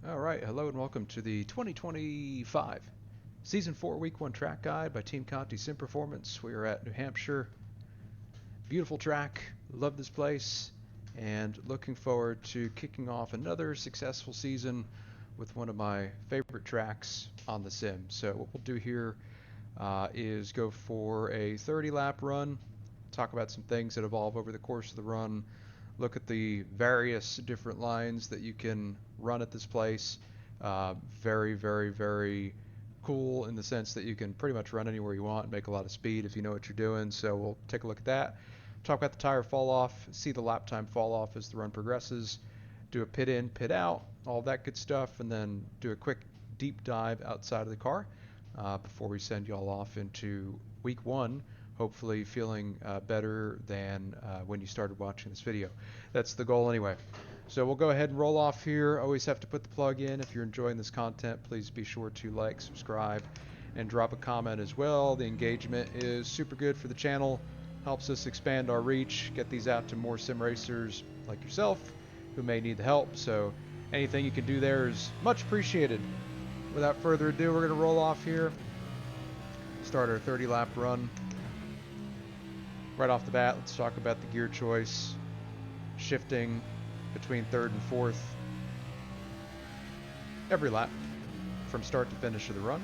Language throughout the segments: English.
All right, hello and welcome to the 2025 Season 4 Week 1 Track Guide by Team Conti Sim Performance. We are at New Hampshire. Beautiful track, love this place, and looking forward to kicking off another successful season with one of my favorite tracks on the sim. So what we'll do here is go for a 30 lap run, talk about some things that evolve over the course of the run, look at the various different lines that you can run at this place. Very, very, very cool in the sense that you can pretty much run anywhere you want and make a lot of speed if you know what you're doing. So we'll take a look at that. Talk about the tire fall off, see the lap time fall off as the run progresses, do a pit in, pit out, all that good stuff, and then do a quick deep dive outside of the car before we send y'all off into week one, hopefully feeling better than when you started watching this video. That's the goal anyway. So we'll go ahead and roll off here. Always have to put the plug in. If you're enjoying this content, please be sure to like, subscribe, and drop a comment as well. The engagement is super good for the channel, helps us expand our reach, get these out to more sim racers like yourself who may need the help. So anything you can do there is much appreciated. Without further ado, we're going to roll off here. Start our 30 lap run. Right off the bat, let's talk about the gear choice. Shifting between third and fourth every lap from start to finish of the run.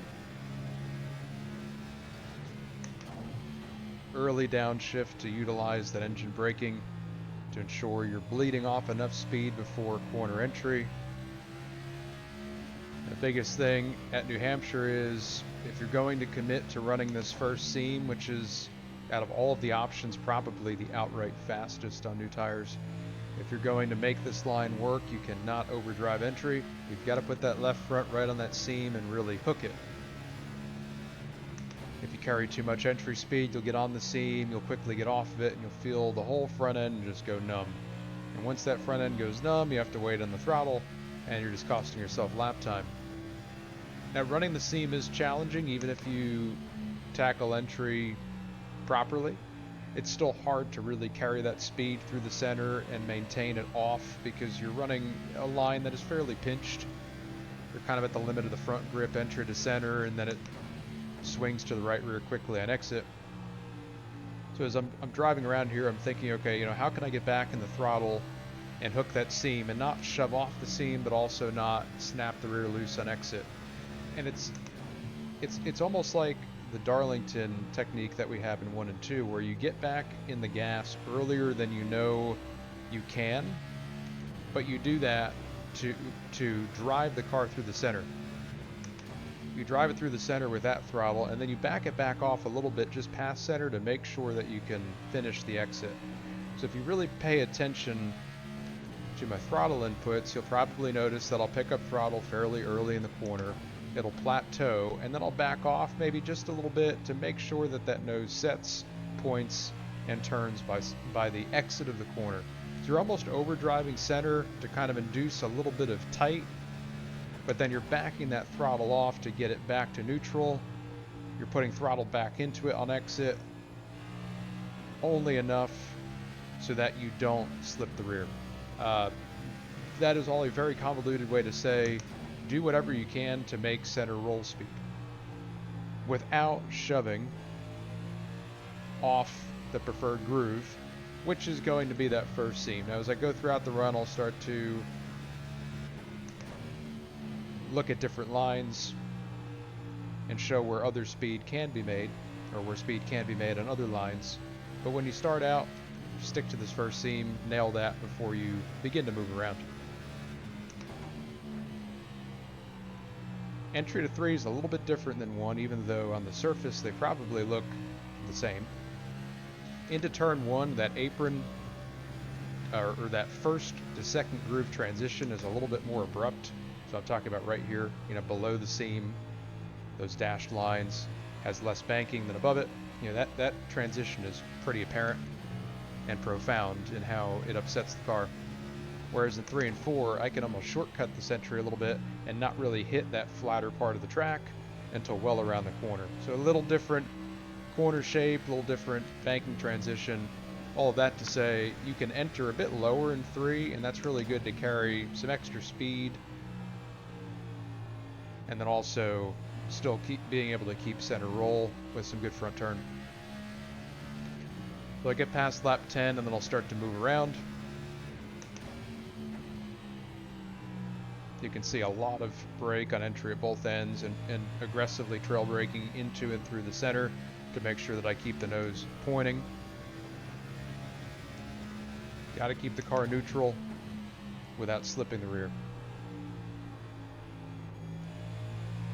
Early downshift to utilize that engine braking to ensure you're bleeding off enough speed before corner entry. The biggest thing at New Hampshire is if you're going to commit to running this first seam, which is out of all of the options probably the outright fastest on new tires, if you're going to make this line work, you cannot overdrive entry. You've got to put that left front right on that seam and really hook it. If you carry too much entry speed, you'll get on the seam, you'll quickly get off of it, and you'll feel the whole front end just go numb. And once that front end goes numb, you have to wait on the throttle, and you're just costing yourself lap time. Now, running the seam is challenging, even if you tackle entry properly. It's still hard to really carry that speed through the center and maintain it off because you're running a line that is fairly pinched. You're kind of at the limit of the front grip entry to center, and then it swings to the right rear quickly on exit. So as I'm driving around here, I'm thinking, okay, how can I get back in the throttle and hook that seam and not shove off the seam, but also not snap the rear loose on exit? And it's almost like the Darlington technique that we have in 1 and 2, where you get back in the gas earlier than you know you can, but you do that to drive the car through the center. You drive it through the center with that throttle, and then you back it back off a little bit just past center to make sure that you can finish the exit. So if you really pay attention to my throttle inputs, you'll probably notice that I'll pick up throttle fairly early in the corner. It'll plateau, and then I'll back off maybe just a little bit to make sure that that nose sets, points, and turns by the exit of the corner. So you're almost overdriving center to kind of induce a little bit of tight, but then you're backing that throttle off to get it back to neutral. You're putting throttle back into it on exit, only enough so that you don't slip the rear. That is all a very convoluted way to say do whatever you can to make center roll speed without shoving off the preferred groove, which is going to be that first seam. Now, as I go throughout the run, I'll start to look at different lines and show where other speed can be made, or where speed can be made on other lines. But when you start out, stick to this first seam, nail that before you begin to move around. Entry to 3 is a little bit different than 1, even though on the surface they probably look the same. Into turn 1, that apron, or that first to second groove transition is a little bit more abrupt. So I'm talking about right here, below the seam, those dashed lines, has less banking than above it. That transition is pretty apparent and profound in how it upsets the car. Whereas in 3 and 4, I can almost shortcut the entry a little bit and not really hit that flatter part of the track until well around the corner. So a little different corner shape, a little different banking transition. All of that to say, you can enter a bit lower in 3, and that's really good to carry some extra speed and then also still being able to keep center roll with some good front turn. So I get past lap 10 and then I'll start to move around. You can see a lot of brake on entry at both ends and aggressively trail braking into and through the center to make sure that I keep the nose pointing. Got to keep the car neutral without slipping the rear.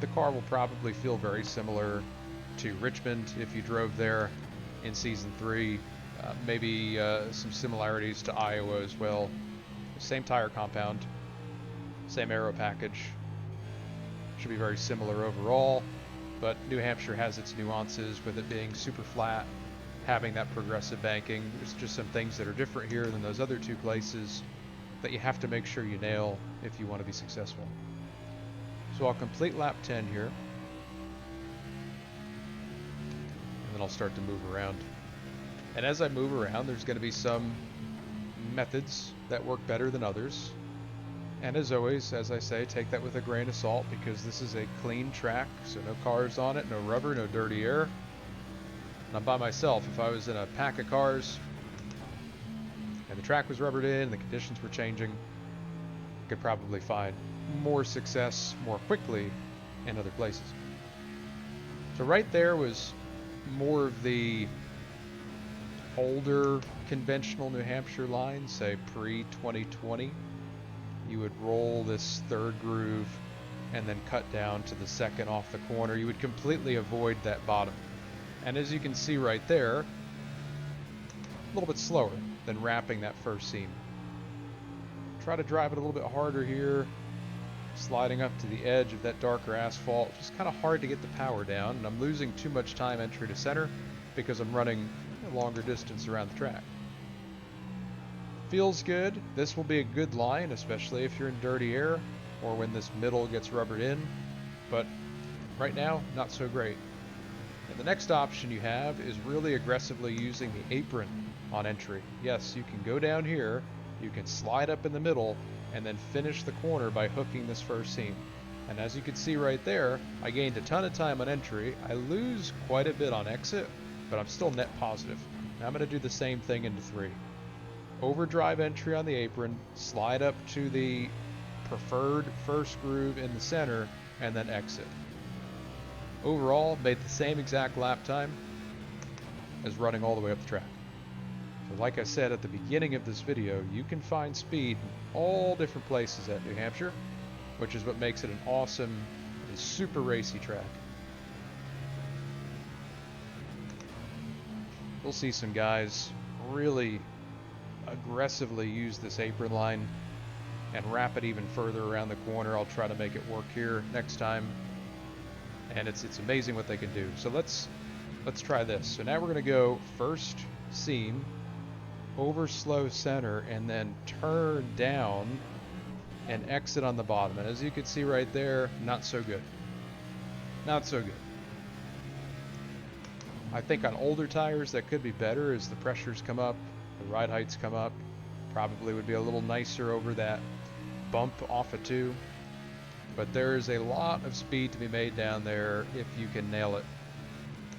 The car will probably feel very similar to Richmond if you drove there in Season 3. Maybe some similarities to Iowa as well. Same tire compound, same aero package. Should be very similar overall, but New Hampshire has its nuances with it being super flat, having that progressive banking. There's just some things that are different here than those other two places that you have to make sure you nail if you want to be successful. So I'll complete lap 10 here, and then I'll start to move around. And as I move around, there's going to be some methods that work better than others. And as always, as I say, take that with a grain of salt, because this is a clean track, so no cars on it, no rubber, no dirty air. And I'm by myself. If I was in a pack of cars and the track was rubbered in and the conditions were changing, I could probably find more success more quickly in other places. So right there was more of the older conventional New Hampshire line, say pre-2020. You would roll this third groove and then cut down to the second off the corner. You would completely avoid that bottom. And as you can see right there, a little bit slower than wrapping that first seam. Try to drive it a little bit harder here, sliding up to the edge of that darker asphalt. Just kind of hard to get the power down, and I'm losing too much time entry to center because I'm running a longer distance around the track. Feels good. This will be a good line, especially if you're in dirty air or when this middle gets rubbered in, but right now, not so great. And the next option you have is really aggressively using the apron on entry. Yes, you can go down here, you can slide up in the middle, and then finish the corner by hooking this first seam. And as you can see right there, I gained a ton of time on entry. I lose quite a bit on exit, but I'm still net positive. Now I'm going to do the same thing into 3. Overdrive entry on the apron, slide up to the preferred first groove in the center, and then exit. Overall, made the same exact lap time as running all the way up the track. So like I said at the beginning of this video, you can find speed in all different places at New Hampshire, which is what makes it an awesome and super racy track. We'll see some guys really aggressively use this apron line and wrap it even further around the corner. I'll try to make it work here next time. And it's amazing what they can do. So let's try this. So now we're going to go first seam, over slow center, and then turn down and exit on the bottom. And as you can see right there, not so good. Not so good. I think on older tires that could be better as the pressures come up, the ride heights come up. Probably would be a little nicer over that bump off of 2. But there is a lot of speed to be made down there if you can nail it.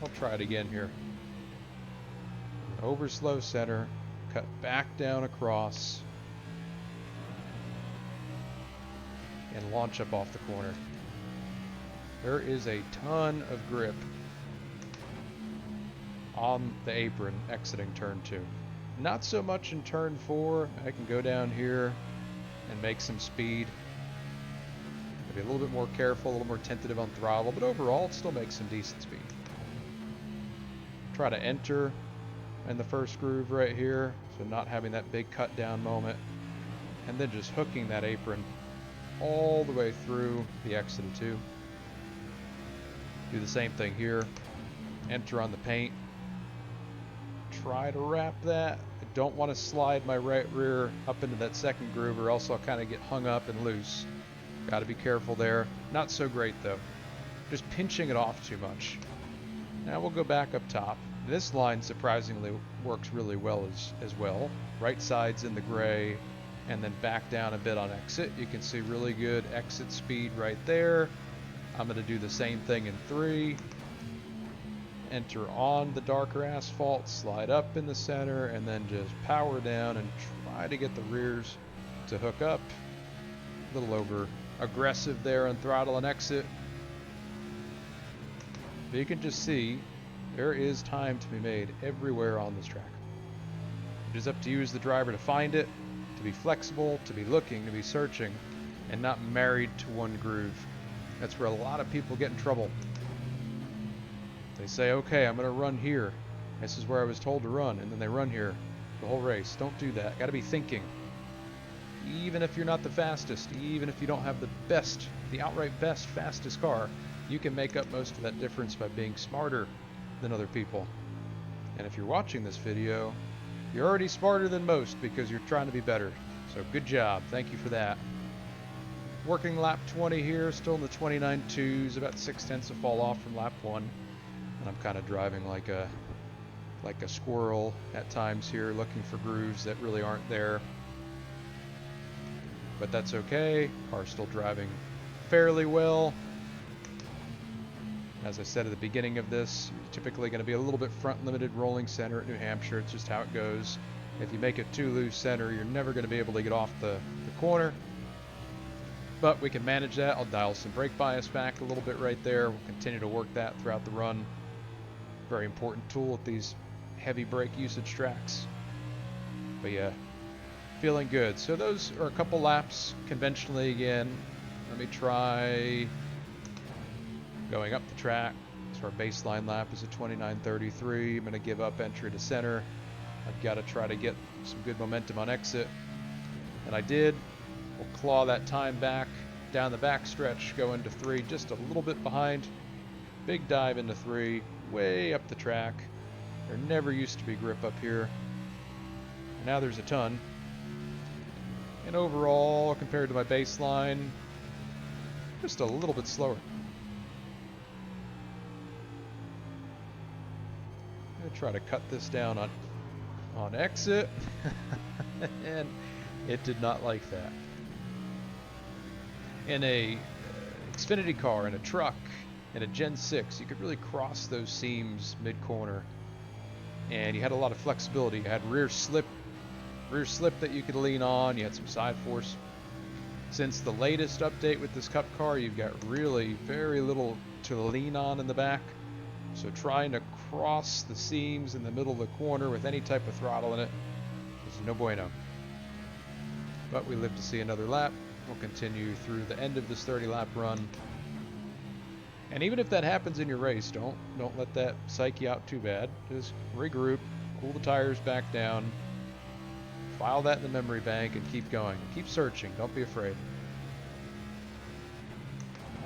I'll try it again here. Over slow center, cut back down across, and launch up off the corner. There is a ton of grip on the apron exiting turn 2. Not so much in turn 4. I can go down here and make some speed. Be a little bit more careful, a little more tentative on throttle, but overall it still makes some decent speed. Try to enter in the first groove right here, so not having that big cut down moment, and then just hooking that apron all the way through the exit of 2. Do the same thing here. Enter on the paint. Try to wrap that. I don't want to slide my right rear up into that second groove, or else I'll kind of get hung up and loose. Got to be careful there. Not so great though. Just pinching it off too much. Now we'll go back up top. This line surprisingly works really well as well. Right side's in the gray, and then back down a bit on exit. You can see really good exit speed right there. I'm going to do the same thing in 3. Enter on the darker asphalt, slide up in the center, and then just power down and try to get the rears to hook up. A little over aggressive there on throttle and exit. But you can just see there is time to be made everywhere on this track. It is up to you as the driver to find it, to be flexible, to be looking, to be searching, and not married to one groove. That's where a lot of people get in trouble. They say, okay, I'm going to run here. This is where I was told to run, and then they run here the whole race. Don't do that. Got to be thinking. Even if you're not the fastest, even if you don't have the best, the outright best, fastest car, you can make up most of that difference by being smarter than other people. And if you're watching this video, you're already smarter than most because you're trying to be better. So good job. Thank you for that. Working lap 20 here, still in the 29.2s, about 0.6 of fall off from lap 1. And I'm kind of driving like a squirrel at times here, looking for grooves that really aren't there. But that's okay. Car's still driving fairly well. As I said at the beginning of this, you're typically going to be a little bit front limited rolling center at New Hampshire. It's just how it goes. If you make it too loose center, you're never going to be able to get off the corner. But we can manage that. I'll dial some brake bias back a little bit right there. We'll continue to work that throughout the run. Very important tool at these heavy brake usage tracks. But yeah, feeling good. So those are a couple laps conventionally again. Let me try going up the track. So our baseline lap is a 29.33. I'm going to give up entry to center. I've got to try to get some good momentum on exit. And I did. We'll claw that time back down the back stretch, go into 3, just a little bit behind. Big dive into 3, way up the track. There never used to be grip up here. Now there's a ton. And overall, compared to my baseline, just a little bit slower. I'm going to try to cut this down on exit. And it did not like that. In a Xfinity car, in a truck, in a Gen 6, you could really cross those seams mid-corner. And you had a lot of flexibility. You had rear slip that you could lean on. You had some side force. Since the latest update with this Cup car, you've got really very little to lean on in the back. So trying to cross the seams in the middle of the corner with any type of throttle in it is no bueno. But we live to see another lap. We'll continue through the end of this 30-lap run. And even if that happens in your race, don't let that psych you out too bad. Just regroup, cool the tires back down, file that in the memory bank, and keep going. Keep searching. Don't be afraid.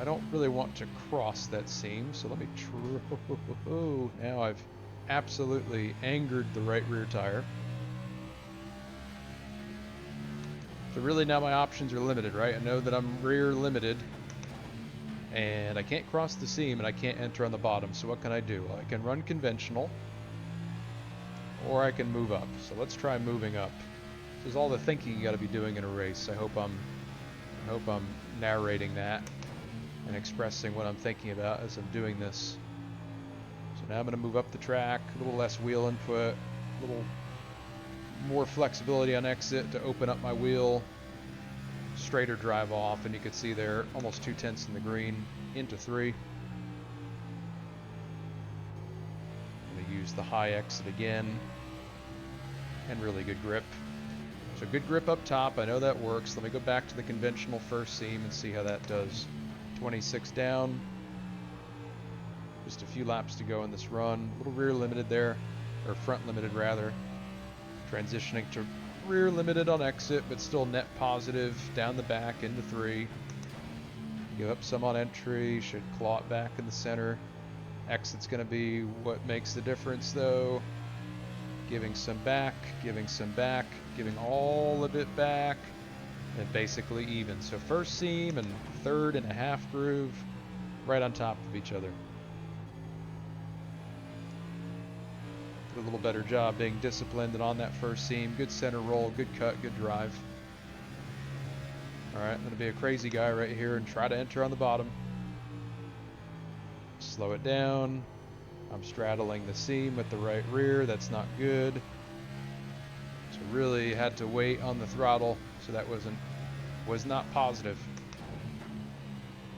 I don't really want to cross that seam, so let me try. Now I've absolutely angered the right rear tire. So really now my options are limited, right? I know that I'm rear limited and I can't cross the seam and I can't enter on the bottom. So what can I do? Well, I can run conventional or I can move up. So let's try moving up. This is all the thinking you got to be doing in a race. I hope I'm narrating that and expressing what I'm thinking about as I'm doing this. So now I'm going to move up the track, a little less wheel input, a little more flexibility on exit to open up my wheel, straighter drive off, and you can see there almost 2/10 in the green into 3. I'm going to use the high exit again, and really good grip. So good grip up top, I know that works. Let me go back to the conventional first seam and see how that does. 26 down, just a few laps to go in this run. A little rear limited there, or front limited rather. Transitioning to rear limited on exit, but still net positive down the back into 3. Give up some on entry, should claw it back in the center. Exit's going to be what makes the difference though. Giving some back, giving all of it back, and basically even. So first seam and 3rd and a half groove right on top of each other. A little better job being disciplined and on that first seam. Good center roll, good cut, good drive. All right, I'm going to be a crazy guy right here and try to enter on the bottom. slow it down. I'm straddling the seam with the right rear. That's not good. So really had to wait on the throttle. So that was not positive.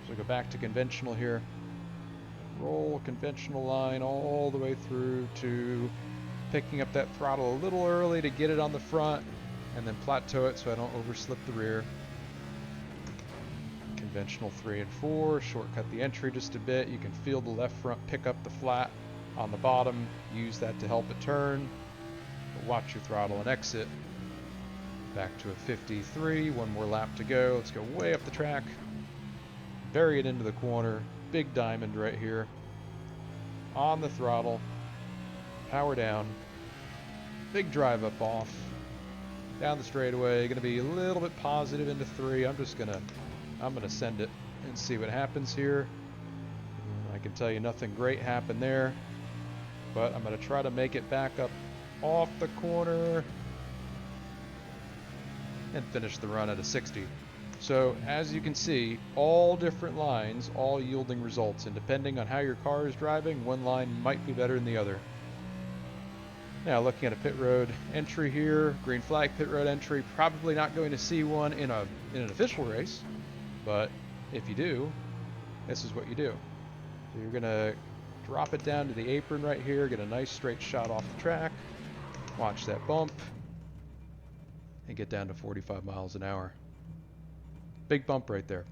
So go back to conventional here. Roll conventional line all the way through to picking up that throttle a little early to get it on the front, and then plateau it so I don't overslip the rear. Conventional 3 and 4, shortcut the entry just a bit. You can feel the left front pick up the flat on the bottom, use that to help it turn. But watch your throttle and exit. Back to a 53, one more lap to go. Let's go way up the track. Bury it into the corner. Big diamond right here. On the throttle. Power down. Big drive up off. Down the straightaway. Going to be a little bit positive into 3. I'm going to send it and see what happens here. I can tell you nothing great happened there. But I'm going to try to make it back up off the corner. And finish the run at a 60. So as you can see, all different lines, all yielding results, and depending on how your car is driving, one line might be better than the other. Now looking at a pit road entry here, green flag pit road entry, probably not going to see one in an official race, but if you do, this is what you do. So you're gonna drop it down to the apron right here, get a nice straight shot off the track, watch that bump, and get down to 45 miles an hour. Big bump right there.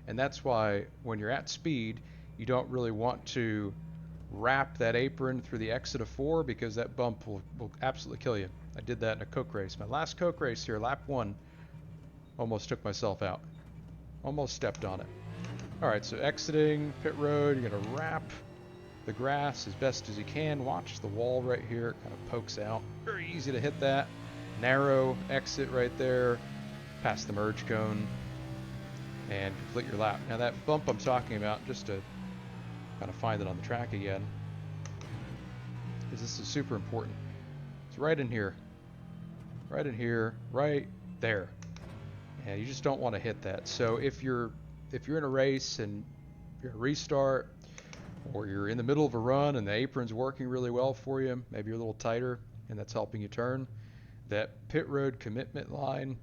And that's why when you're at speed, you don't really want to wrap that apron through the exit of 4 because that bump will absolutely kill you. I did that in a Coke race. My last Coke race here, lap 1, almost took myself out. Almost stepped on it. Alright, so exiting pit road, you're going to wrap the grass as best as you can. Watch the wall right here, it kind of pokes out. Very easy to hit that. Narrow exit right there, past the merge cone, and complete your lap. Now that bump I'm talking about, just to kind of find it on the track again, is this is super important. It's right in here, right in here, right there, and you just don't want to hit that. So if you're in a race and you're a restart, or you're in the middle of a run and the apron's working really well for you, maybe you're a little tighter and that's helping you turn, that pit road commitment line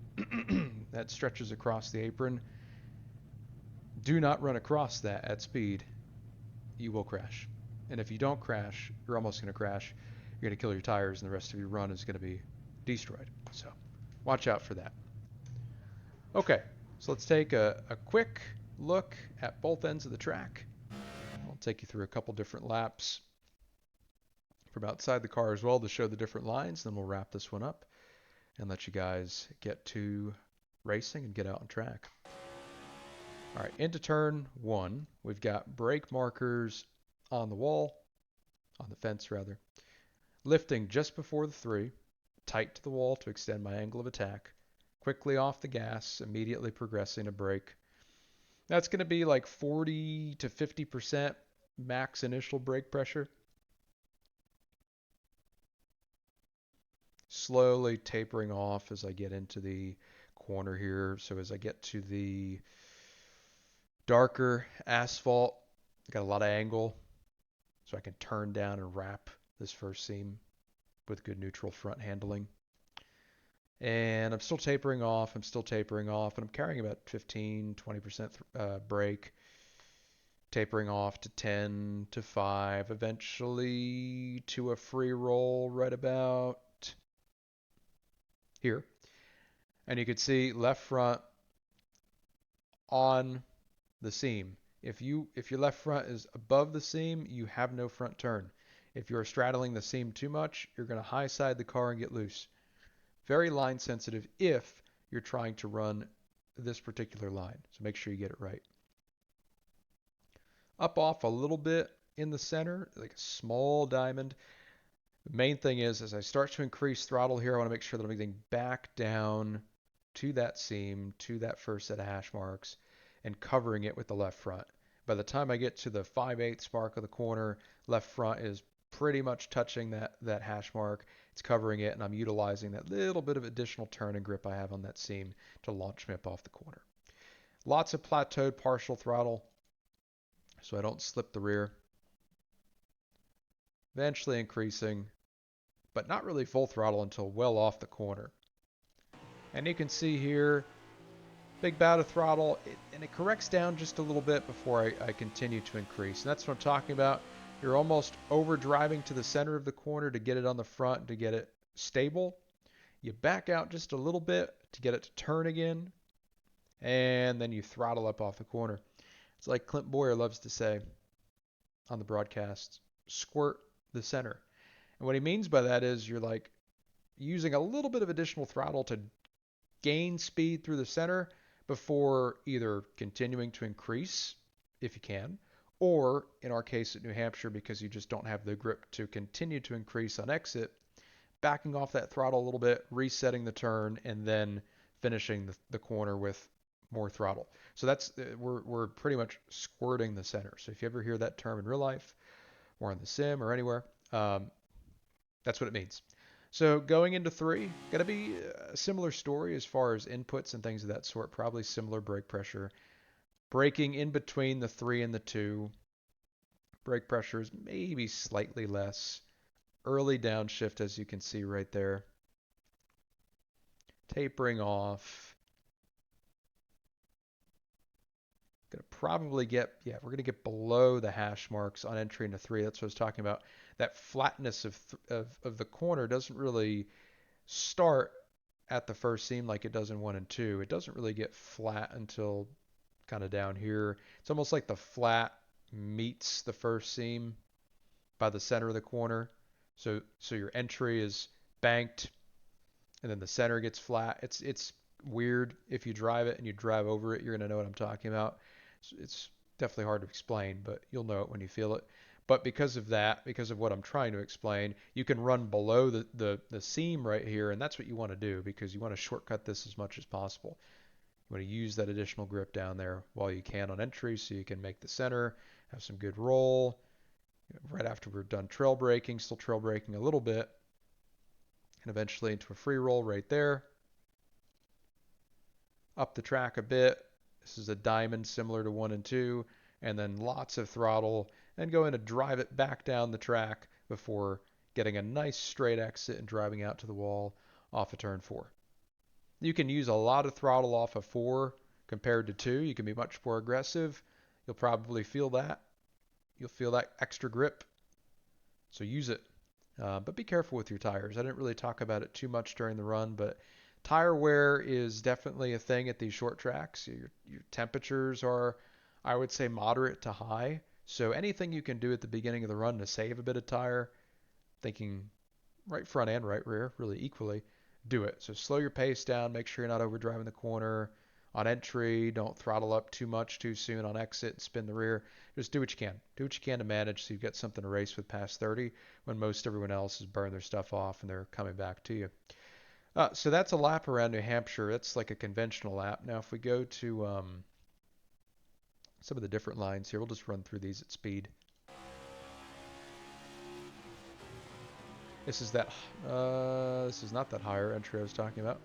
that stretches across the apron, do not run across that at speed. You will crash. And if you don't crash, you're almost going to crash. You're going to kill your tires and the rest of your run is going to be destroyed. So watch out for that. Okay, so let's take a quick look at both ends of the track. I'll take you through a couple different laps from outside the car as well to show the different lines. Then we'll wrap this one up and let you guys get to racing and get out on track. All right, into turn 1, we've got brake markers on the wall, on the fence rather. Lifting just before the 3, tight to the wall to extend my angle of attack. Quickly off the gas, immediately progressing to brake. That's going to be like 40 to 50% max initial brake pressure. Slowly tapering off as I get into the corner here. So as I get to the darker asphalt, got a lot of angle, so I can turn down and wrap this first seam with good neutral front handling. And I'm still tapering off, and I'm carrying about 15-20% brake, tapering off to 10 to 5, eventually to a free roll right about here. And you can see left front on the seam. If your left front is above the seam, you have no front turn. If you're straddling the seam too much, you're going to high side the car and get loose. Very line sensitive if you're trying to run this particular line. So make sure you get it right. Up off a little bit in the center, like a small diamond. The main thing is, as I start to increase throttle here, I want to make sure that I'm getting back down to that seam, to that first set of hash marks, and covering it with the left front. By the time I get to the 5/8 mark of the corner, left front is pretty much touching that hash mark. It's covering it, and I'm utilizing that little bit of additional turn and grip I have on that seam to launch me up off the corner. Lots of plateaued partial throttle so I don't slip the rear. eventually increasing, but not really full throttle until well off the corner. And you can see here, big bout of throttle, and it corrects down just a little bit before I continue to increase. And that's what I'm talking about. You're almost over driving to the center of the corner to get it on the front, to get it stable. You back out just a little bit to get it to turn again, and then you throttle up off the corner. It's like Clint Boyer loves to say on the broadcast, squirt the center. And what he means by that is you're like using a little bit of additional throttle to gain speed through the center before either continuing to increase if you can, or in our case at New Hampshire, because you just don't have the grip to continue to increase on exit, backing off that throttle a little bit, resetting the turn, and then finishing the corner with more throttle. So that's we're pretty much squirting the center. So if you ever hear that term in real life or in the sim or anywhere, that's what it means. So going into 3, going to be a similar story as far as inputs and things of that sort. Probably similar brake pressure. Braking in between the 3 and the 2. Brake pressure is maybe slightly less. Early downshift, as you can see right there. Tapering off. Going to probably get, we're going to get below the hash marks on entry into 3. That's what I was talking about. That flatness of the corner doesn't really start at the first seam like it does in 1 and 2. It doesn't really get flat until kind of down here. It's almost like the flat meets the first seam by the center of the corner. So your entry is banked, and then the center gets flat. It's weird. If you drive it and you drive over it, you're going to know what I'm talking about. It's definitely hard to explain, but you'll know it when you feel it. But because of that, because of what I'm trying to explain, you can run below the seam right here, and that's what you want to do because you want to shortcut this as much as possible. You want to use that additional grip down there while you can on entry so you can make the center, have some good roll. Right after we're done trail braking, still trail braking a little bit, and eventually into a free roll right there. Up the track a bit. This is a diamond similar to 1 and 2, and then lots of throttle, and go in to drive it back down the track before getting a nice straight exit and driving out to the wall off of turn 4. You can use a lot of throttle off of 4 compared to 2. You can be much more aggressive. You'll probably feel that. You'll feel that extra grip. So use it. But be careful with your tires. I didn't really talk about it too much during the run, but tire wear is definitely a thing at these short tracks. Your temperatures are, I would say, moderate to high. So anything you can do at the beginning of the run to save a bit of tire, thinking right front and right rear, really equally, do it. So slow your pace down, make sure you're not overdriving the corner. On entry, don't throttle up too much too soon on exit and spin the rear. Just do what you can. Do what you can to manage so you've got something to race with past 30 when most everyone else has burned their stuff off and they're coming back to you. So that's a lap around New Hampshire. That's like a conventional lap. Now if we go to some of the different lines here, we'll just run through these at speed. This is not that higher entry I was talking about.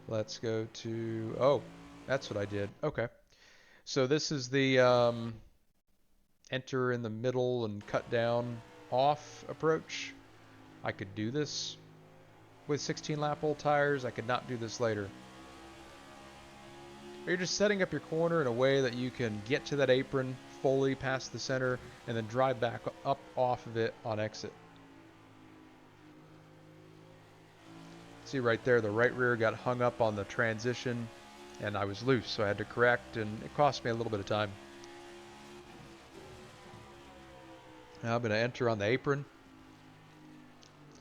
Let's go to, oh, that's what I did. Okay. So this is the enter in the middle and cut down off approach. I could do this with 16 lap old tires. I could not do this later. You're just setting up your corner in a way that you can get to that apron fully past the center and then drive back up off of it on exit. See right there, the right rear got hung up on the transition and I was loose, so I had to correct, and it cost me a little bit of time. Now I'm going to enter on the apron,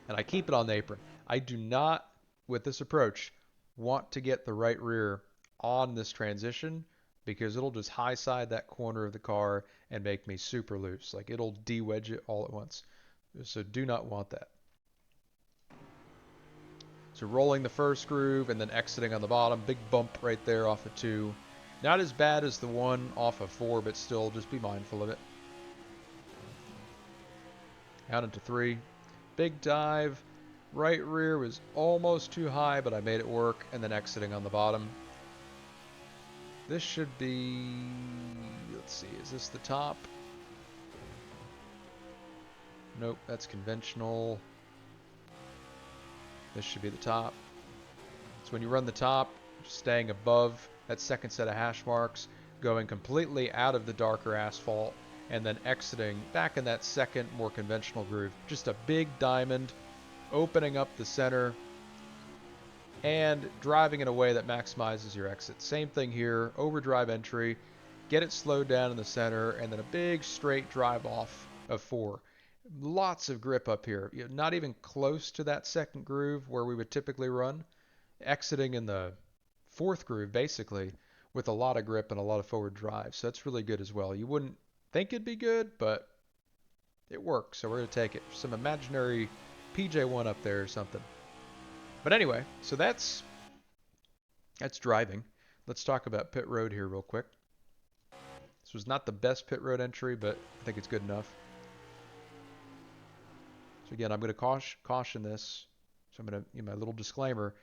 and I keep it on the apron. I do not, with this approach, want to get the right rear on this transition because it'll just high side that corner of the car and make me super loose. Like it'll de-wedge it all at once. So do not want that. So rolling the first groove and then exiting on the bottom. Big bump right there off of 2. Not as bad as the one off of 4, but still just be mindful of it. Out into 3. Big dive. Right rear was almost too high, but I made it work. And then exiting on the bottom. This should be, let's see, is this the top? Nope, that's conventional. This should be the top. So when you run the top, just staying above that second set of hash marks, going completely out of the darker asphalt, and then exiting back in that second, more conventional groove. Just a big diamond, opening up the center, and driving in a way that maximizes your exit. Same thing here, overdrive entry, get it slowed down in the center, and then a big straight drive off of 4. Lots of grip up here. You're not even close to that second groove where we would typically run. Exiting in the 4th groove, basically, with a lot of grip and a lot of forward drive. So that's really good as well. You wouldn't think it'd be good, but it works. So we're going to take it. Some imaginary PJ1 up there or something. But anyway, so that's driving. Let's talk about pit road here real quick. This was not the best pit road entry, but I think it's good enough. So again, I'm going to caution this. So I'm going to, my little disclaimer.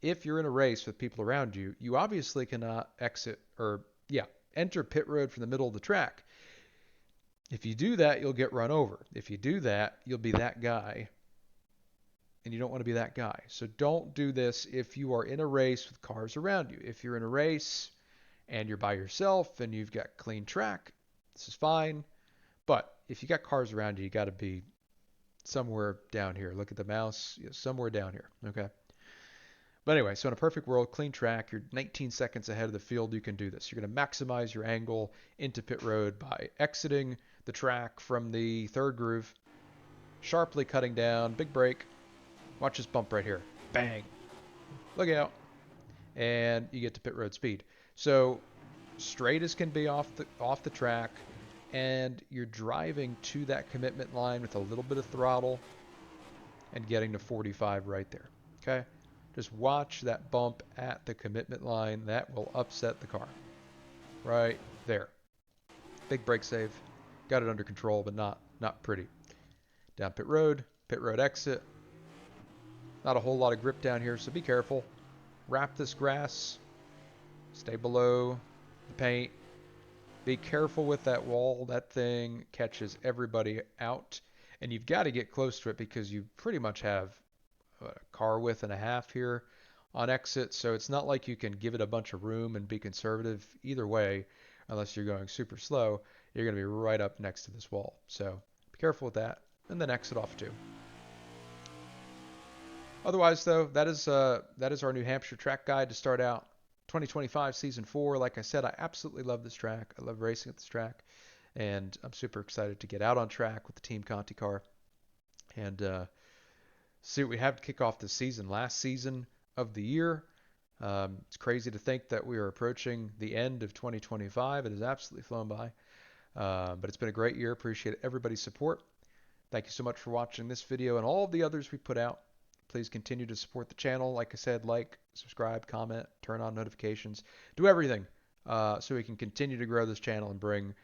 If you're in a race with people around you, you obviously cannot enter pit road from the middle of the track. If you do that, you'll get run over. If you do that, you'll be that guy. And you don't want to be that guy. So don't do this if you are in a race with cars around you. If you're in a race and you're by yourself and you've got clean track, this is fine. But if you got cars around you, you got to be somewhere down here. Look at the mouse, somewhere down here. Okay. But anyway, so in a perfect world, clean track, you're 19 seconds ahead of the field, you can do this. You're going to maximize your angle into pit road by exiting the track from the 3rd groove, sharply cutting down, big brake. Watch this bump right here. Bang. Look out. And you get to pit road speed. So straight as can be off the track, and you're driving to that commitment line with a little bit of throttle and getting to 45 right there. Okay? Just watch that bump at the commitment line. That will upset the car. Right there. Big brake save. Got it under control, but not pretty. Down pit road exit. Not a whole lot of grip down here, so be careful. Wrap this grass. Stay below the paint. Be careful with that wall. That thing catches everybody out. And you've got to get close to it because you pretty much have a car width and a half here on exit. So it's not like you can give it a bunch of room and be conservative either way unless you're going super slow. You're going to be right up next to this wall. So be careful with that. And then exit off too. Otherwise, though, that is our New Hampshire track guide to start out 2025 Season 4. Like I said, I absolutely love this track. I love racing at this track. And I'm super excited to get out on track with the Team Conti car and see what we have to kick off this season. Last season of the year. It's crazy to think that we are approaching the end of 2025. It has absolutely flown by. But it's been a great year. Appreciate everybody's support. Thank you so much for watching this video and all of the others we put out. Please continue to support the channel. Like I said, like, subscribe, comment, turn on notifications. Do everything so we can continue to grow this channel and bring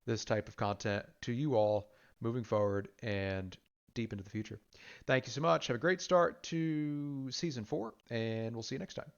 this type of content to you all moving forward and deep into the future. Thank you so much. Have a great start to Season 4, and we'll see you next time.